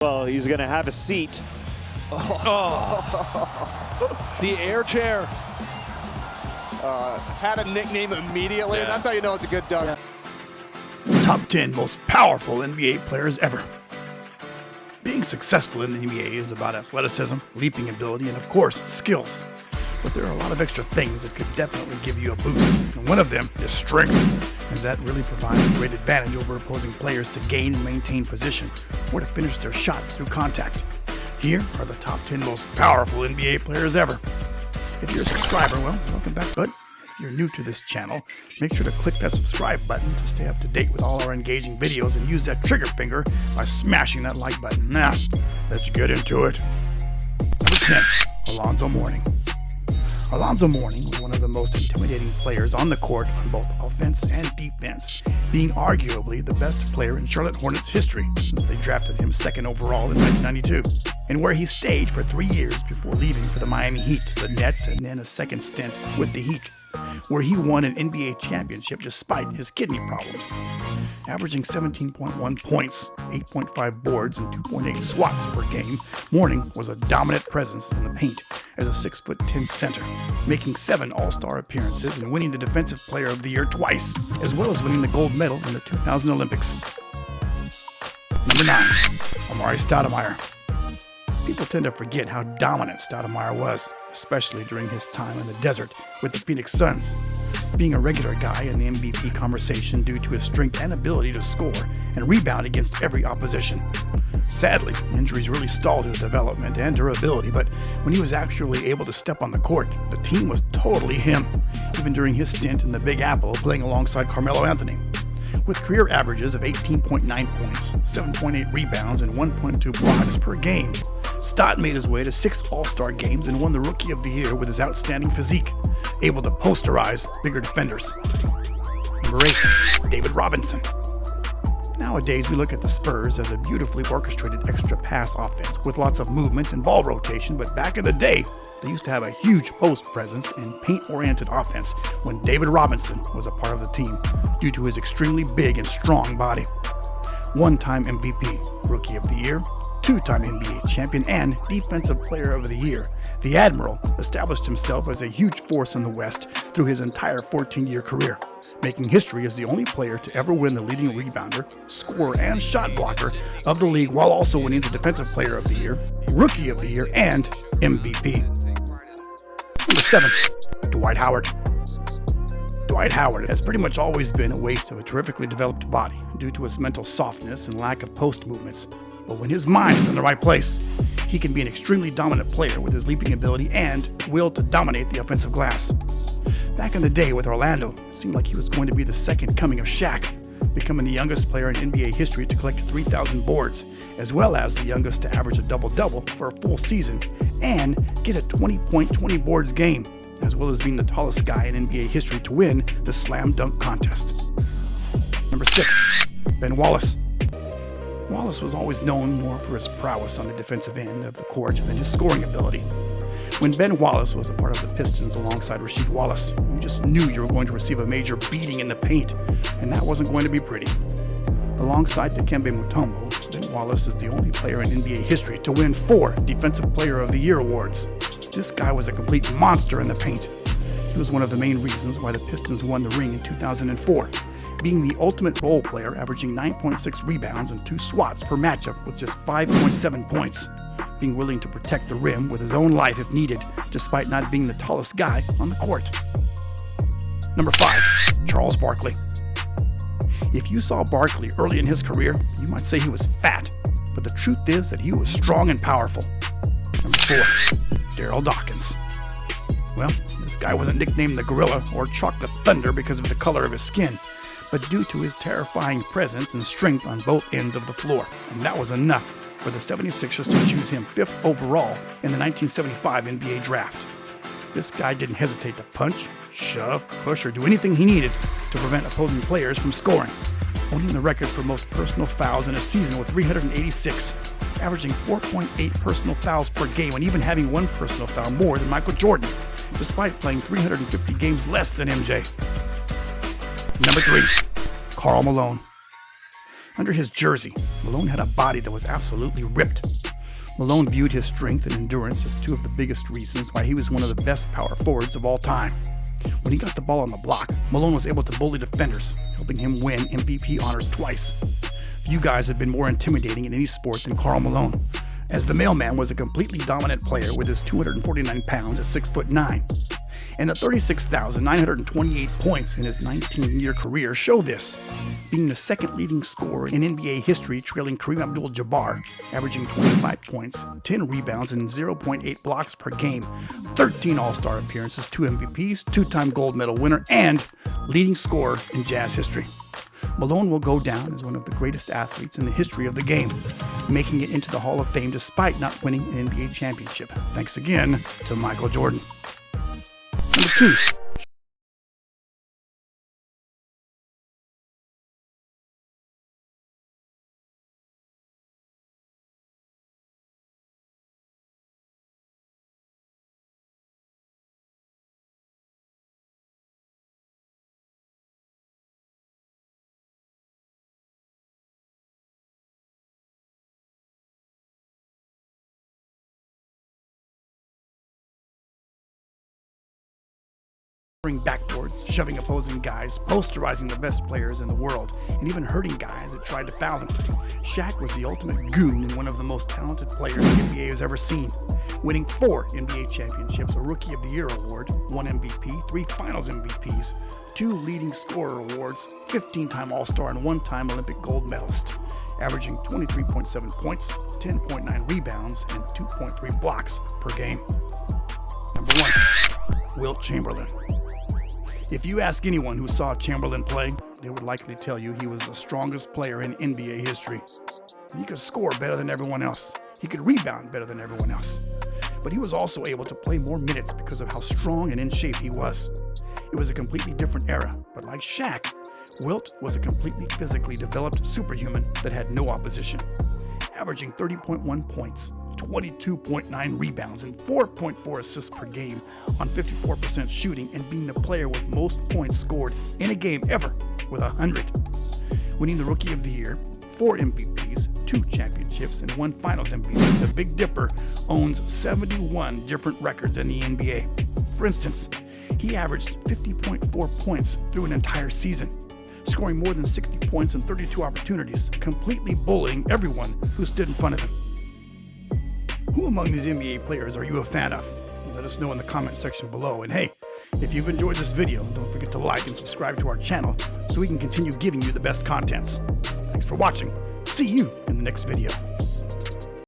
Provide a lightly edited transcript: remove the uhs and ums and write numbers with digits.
Well, he's going to have a seat. The air chair. Had a nickname immediately. Yeah. That's how you know it's a good dunk. Top 10 most powerful NBA players ever. Being successful in the NBA is about athleticism, leaping ability, and of course, skills. But there are a lot of extra things that could definitely give you a boost. And one of them is strength, as that really provides a great advantage over opposing players to gain and maintain position, or to finish their shots through contact. Here are the top 10 most powerful NBA players ever. If you're a subscriber, well, welcome back. But if you're new to this channel, make sure to click that subscribe button to stay up to date with all our engaging videos and use that trigger finger by smashing that like button. Now, let's get into it. Number 10, Alonzo Mourning. Alonzo Mourning was one of the most intimidating players on the court on both offense and defense, being arguably the best player in Charlotte Hornets history since they drafted him second overall in 1992, and where he stayed for 3 years before leaving for the Miami Heat, the Nets, and then a second stint with the Heat, where he won an NBA championship despite his kidney problems. Averaging 17.1 points, 8.5 boards, and 2.8 swats per game, Mourning was a dominant presence in the paint as a 6'10" center, making 7 All-Star appearances and winning the Defensive Player of the Year twice, as well as winning the gold medal in the 2000 Olympics. Number 9, Amar'e Stoudemire. People tend to forget how dominant Stoudemire was, especially during his time in the desert with the Phoenix Suns, being a regular guy in the MVP conversation due to his strength and ability to score and rebound against every opposition. Sadly, injuries really stalled his development and durability, but when he was actually able to step on the court, the team was totally him, even during his stint in the Big Apple playing alongside Carmelo Anthony. With career averages of 18.9 points, 7.8 rebounds, and 1.2 blocks per game, Stott made his way to 6 All-Star games and won the Rookie of the Year with his outstanding physique, able to posterize bigger defenders. Number 8, David Robinson. Nowadays, we look at the Spurs as a beautifully orchestrated extra pass offense with lots of movement and ball rotation, but back in the day, they used to have a huge post presence and paint-oriented offense when David Robinson was a part of the team due to his extremely big and strong body. One-time MVP, Rookie of the Year, 2-time NBA champion, and Defensive Player of the Year, the Admiral established himself as a huge force in the West through his entire 14-year career, making history as the only player to ever win the leading rebounder, scorer, and shot blocker of the league while also winning the Defensive Player of the Year, Rookie of the Year, and MVP. Number 7, Dwight Howard. Dwight Howard has pretty much always been a waste of a terrifically developed body due to his mental softness and lack of post movements. But when his mind is in the right place, he can be an extremely dominant player with his leaping ability and will to dominate the offensive glass. Back in the day with Orlando, it seemed like he was going to be the second coming of Shaq, becoming the youngest player in NBA history to collect 3,000 boards, as well as the youngest to average a double-double for a full season and get a 20-point, 20 boards game, as well as being the tallest guy in NBA history to win the slam dunk contest. Number 6, Ben Wallace. Wallace was always known more for his prowess on the defensive end of the court than his scoring ability. When Ben Wallace was a part of the Pistons alongside Rasheed Wallace, you just knew you were going to receive a major beating in the paint, and that wasn't going to be pretty. Alongside Dikembe Mutombo, Ben Wallace is the only player in NBA history to win 4 Defensive Player of the Year awards. This guy was a complete monster in the paint. He was one of the main reasons why the Pistons won the ring in 2004, being the ultimate role player, averaging 9.6 rebounds and 2 swats per matchup with just 5.7 points, being willing to protect the rim with his own life if needed, despite not being the tallest guy on the court. Number 5, Charles Barkley. If you saw Barkley early in his career, you might say he was fat, but the truth is that he was strong and powerful. Number 4, Daryl Dawkins. Well, this guy wasn't nicknamed the Gorilla or Chocolate Thunder because of the color of his skin, but due to his terrifying presence and strength on both ends of the floor, and that was enough for the 76ers to choose him 5th overall in the 1975 NBA draft. This guy didn't hesitate to punch, shove, push, or do anything he needed to prevent opposing players from scoring, owning the record for most personal fouls in a season with 386, averaging 4.8 personal fouls per game and even having 1 personal foul more than Michael Jordan, despite playing 350 games less than MJ. Number 3, Karl Malone. Under his jersey, Malone had a body that was absolutely ripped. Malone viewed his strength and endurance as two of the biggest reasons why he was one of the best power forwards of all time. When he got the ball on the block, Malone was able to bully defenders, helping him win MVP honors twice. Few guys have been more intimidating in any sport than Karl Malone, as the mailman was a completely dominant player with his 249 pounds at 6'9". And the 36,928 points in his 19-year career show this, being the second leading scorer in NBA history, trailing Kareem Abdul-Jabbar, averaging 25 points, 10 rebounds, and 0.8 blocks per game, 13 All-Star appearances, 2 MVPs, 2-time gold medal winner, and leading scorer in Jazz history. Malone will go down as one of the greatest athletes in the history of the game, making it into the Hall of Fame despite not winning an NBA championship. Thanks again to Michael Jordan. Number 2. Backboards, shoving opposing guys, posterizing the best players in the world, and even hurting guys that tried to foul him. Shaq was the ultimate goon and one of the most talented players the NBA has ever seen, winning 4 NBA championships, a Rookie of the Year award, 1 MVP, 3 Finals MVPs, 2 leading scorer awards, 15-time All-Star, and 1-time Olympic gold medalist, averaging 23.7 points, 10.9 rebounds, and 2.3 blocks per game. Number 1. Wilt Chamberlain. If you ask anyone who saw Chamberlain play, they would likely tell you he was the strongest player in NBA history. He could score better than everyone else. He could rebound better than everyone else. But he was also able to play more minutes because of how strong and in shape he was. It was a completely different era, but like Shaq, Wilt was a completely physically developed superhuman that had no opposition, averaging 30.1 points, 22.9 rebounds, and 4.4 assists per game on 54% shooting, and being the player with most points scored in a game ever with 100. Winning the Rookie of the Year, 4 MVPs, 2 championships, and 1 Finals MVP, the Big Dipper owns 71 different records in the NBA. For instance, he averaged 50.4 points through an entire season, scoring more than 60 points in 32 opportunities, completely bullying everyone who stood in front of him. Who among these NBA players are you a fan of? Let us know in the comment section below. And hey, if you've enjoyed this video, don't forget to like and subscribe to our channel so we can continue giving you the best contents. Thanks for watching. See you in the next video.